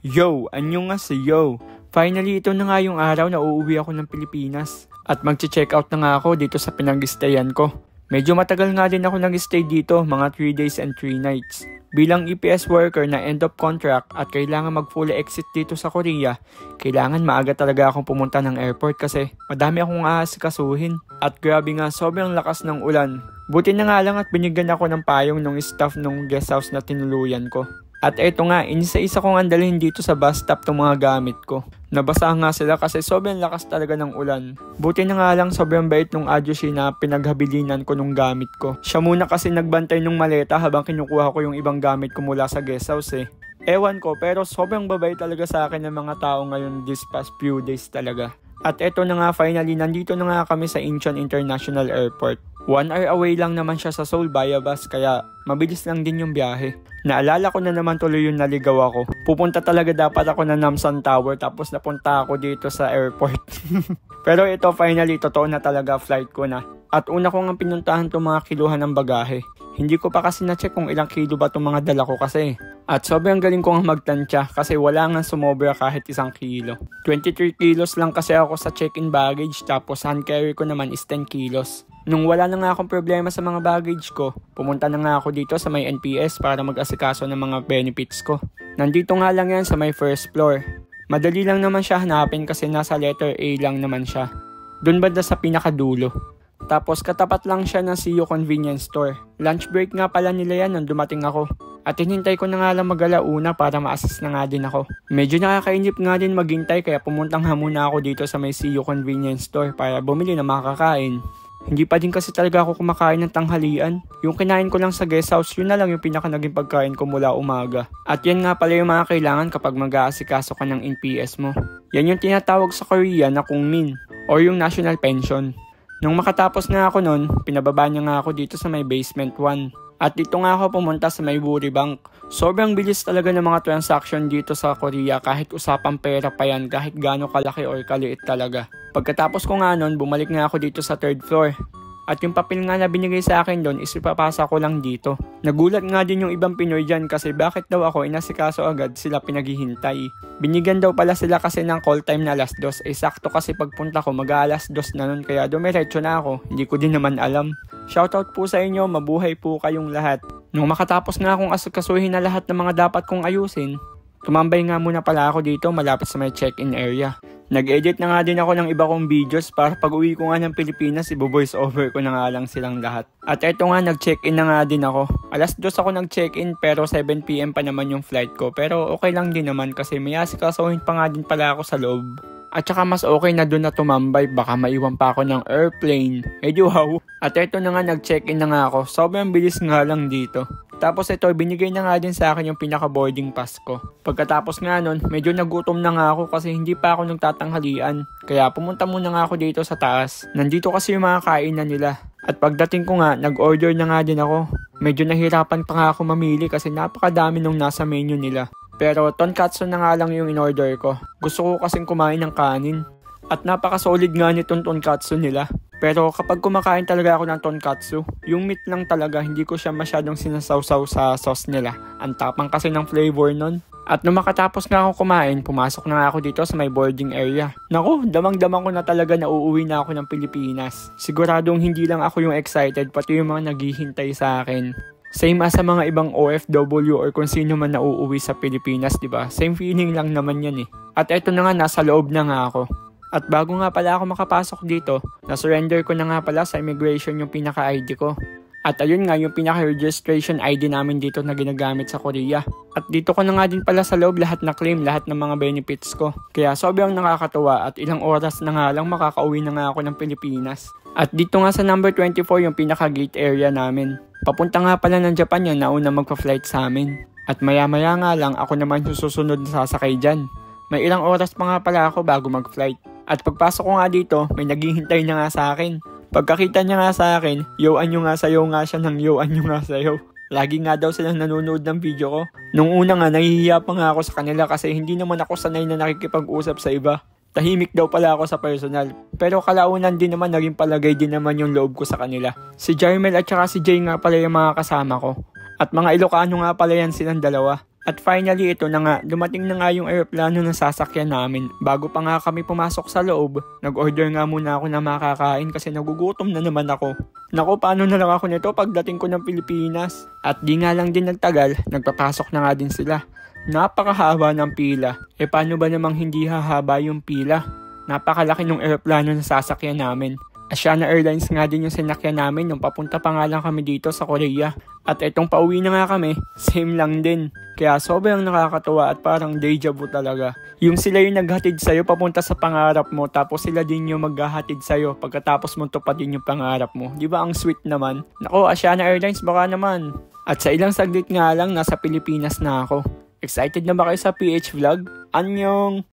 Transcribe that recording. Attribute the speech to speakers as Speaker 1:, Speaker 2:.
Speaker 1: Yo, annyeonghaseyo. Finally, ito na nga yung araw na uuwi ako ng Pilipinas. At magche-check out na nga ako dito sa pinag-stayan ko. Medyo matagal nga din ako nag-stay dito, mga 3 days and 3 nights. Bilang EPS worker na end of contract at kailangan mag-full exit dito sa Korea, kailangan maaga talaga akong pumunta ng airport kasi madami akong aasikasuhin. At grabe nga, sobrang lakas ng ulan. Buti na nga lang at binigyan ako ng payong ng staff ng guest house na tinuluyan ko. At eto nga, inisa-isa kong andalhin dito sa bus stop tong mga gamit ko. Nabasa nga sila kasi sobrang lakas talaga ng ulan. Buti na nga lang sobrang bait nung ajushi na pinaghabilinan ko nung gamit ko. Siya muna kasi nagbantay nung maleta habang kinukuha ko yung ibang gamit ko mula sa guest house eh. Ewan ko, pero sobrang babait talaga sa akin ng mga tao ngayon this past few days talaga. At eto na nga, finally, nandito na nga kami sa Incheon International Airport. 1 hour away lang naman siya sa Seoul via bus kaya mabilis lang din yung biyahe. Naalala ko na naman tuloy yung naligaw ako. Pupunta talaga dapat ako na Namsan Tower tapos napunta ako dito sa airport. Pero ito finally totoo na talaga flight ko na. At una ko nga pinuntahan itong mga kiluhan ng bagahe. Hindi ko pa kasi na-check kung ilang kilo ba itong mga dala ko kasi. At sobrang galing ko nga magtansya kasi wala nga sumobra kahit 1 kilo. 23 kilos lang kasi ako sa check-in baggage tapos hand carry ko naman is 10 kilos. Nung wala na nga akong problema sa mga baggage ko, pumunta na nga ako dito sa may NPS para mag-asikaso ng mga benefits ko. Nandito nga lang yan sa may first floor. Madali lang naman siya hanapin kasi nasa letter A lang naman siya. Doon banda sa pinakadulo. Tapos katapat lang siya ng CU Convenience Store. Lunch break nga pala nila yan nung dumating ako. At hinintay ko na nga lang mag-alauna para ma-assist na nga din ako. Medyo nakakainip nga din maghintay kaya pumuntang nga muna ako dito sa may CU Convenience Store para bumili ng makakain. Hindi pa din kasi talaga ako kumakain ng tanghalian. Yung kinain ko lang sa guest house, yun na lang yung pinaka naging pagkain ko mula umaga. At yan nga pala yung mga kailangan kapag mag-aasikaso ka ng NPS mo. Yan yung tinatawag sa Korea na Kungmin or yung National Pension. Nung makatapos nga ako nun, pinababa niya nga ako dito sa may basement 1. At dito nga ako pumunta sa may Woori Bank. Sobrang bilis talaga ng mga transaction dito sa Korea kahit usapang pera pa yan kahit gaano kalaki or kaliit talaga. Pagkatapos ko nga nun, bumalik nga ako dito sa 3rd floor. At yung papel nga na binigay sa akin doon is ipapasa ko lang dito. Nagulat nga din yung ibang Pinoy dyan kasi bakit daw ako inasikaso agad sila pinaghihintay. Binigyan daw pala sila kasi ng call time na 2:00. Sakto kasi pagpunta ko mag-2:00 na nun kaya dumiretso na ako. Hindi ko din naman alam. Shoutout po sa inyo, mabuhay po kayong lahat. Nung makatapos nga akong asikasuhin na lahat ng mga dapat kong ayusin, tumambay nga muna pala ako dito malapit sa may check-in area. Nag-edit na nga din ako ng iba kong videos para pag uwi ko nga ng Pilipinas, i-voice over ko na nga lang silang lahat. At eto nga, nag-check-in na nga din ako. 2:00 ako nag-check-in pero 7 PM pa naman yung flight ko. Pero okay lang din naman kasi may asikasuhin pa nga din pala ako sa loob. At saka mas okay na doon na tumambay, baka maiwan pa ako ng airplane. Wow! At eto na nga, nag-check-in na nga ako. Sobrang bilis nga lang dito. Tapos ito, binigay na nga din sa akin yung pinaka-boarding pass ko. Pagkatapos nga nun, medyo nagutom na nga ako kasi hindi pa ako nagtatanghalian. Kaya pumunta muna nga ako dito sa taas. Nandito kasi yung mga kainan nila. At pagdating ko nga, nag-order na nga din ako. Medyo nahirapan pa nga ako mamili kasi napakadami nung nasa menu nila. Pero tonkatsu na nga lang yung in-order ko. Gusto ko kasing kumain ng kanin. At napaka-solid nga nitong tonkatsu nila. Pero kapag kumakain talaga ako ng tonkatsu, yung meat lang talaga, hindi ko siya masyadong sinasawsaw sa sauce nila. Ang tapang kasi ng flavor nun. At nung makatapos nga ako kumain, pumasok na nga ako dito sa may boarding area. Naku, damang-damang ko na talaga na uuwi na ako ng Pilipinas. Siguradong hindi lang ako yung excited, pati yung mga naghihintay sa akin. Same as sa mga ibang OFW or kung sino man na uuwi sa Pilipinas, diba? Same feeling lang naman yan eh. At eto na nga, nasa loob na nga ako. At bago nga pala ako makapasok dito, na-surrender ko na nga pala sa immigration yung pinaka-ID ko. At ayun nga yung pinaka-registration ID namin dito na ginagamit sa Korea. At dito ko na nga din pala sa loob lahat na claim, lahat ng mga benefits ko. Kaya sobrang nakakatuwa at ilang oras na nga lang makakauwi na nga ako ng Pilipinas. At dito nga sa number 24 yung pinaka-gate area namin. Papunta nga pala ng Japan yan, nauna magpa-flight sa amin. At maya-maya nga lang ako naman yung susunod na sasakay dyan. May ilang oras pa nga pala ako bago mag-flight. At pagpasok ko nga dito, may naghihintay na nga sa akin. Pagkakita niya nga sa akin, yo anyo nga sayo nga siya ng yo anyo nga sayo. Lagi nga daw silang nanonood ng video ko. Nung una nga, nahihiya pa nga ako sa kanila kasi hindi naman ako sanay na nakikipag-usap sa iba. Tahimik daw pala ako sa personal. Pero kalaunan din naman, naging palagay din naman yung loob ko sa kanila. Si Jarmel at saka si Jay nga pala yung mga kasama ko. At mga Ilocano nga pala yan silang dalawa. At finally, ito na nga, dumating na nga yung eroplano na sasakyan namin. Bago pa nga kami pumasok sa loob, nag-order nga muna ako na makakain kasi nagugutom na naman ako. Naku, paano na lang ako nito pagdating ko ng Pilipinas? At di nga lang din nagtagal, nagpapasok na nga din sila. Napakahaba ng pila. Paano ba namang hindi hahaba yung pila? Napakalaki ng eroplano na sasakyan namin. Asiana Airlines nga din yung sinakyan namin nung papunta pa nga lang kami dito sa Korea. At itong pauwi na nga kami, same lang din. Kaya sobrang nakakatuwa at parang deja vu talaga. Yung sila yung naghatid sa'yo papunta sa pangarap mo, tapos sila din yung maghahatid sa'yo pagkatapos mo tupadin yung pangarap mo. Di ba ang sweet naman? Nako, Asiana Airlines baka naman. At sa ilang saglit nga lang, nasa Pilipinas na ako. Excited na ba kayo sa PH Vlog? Annyeong!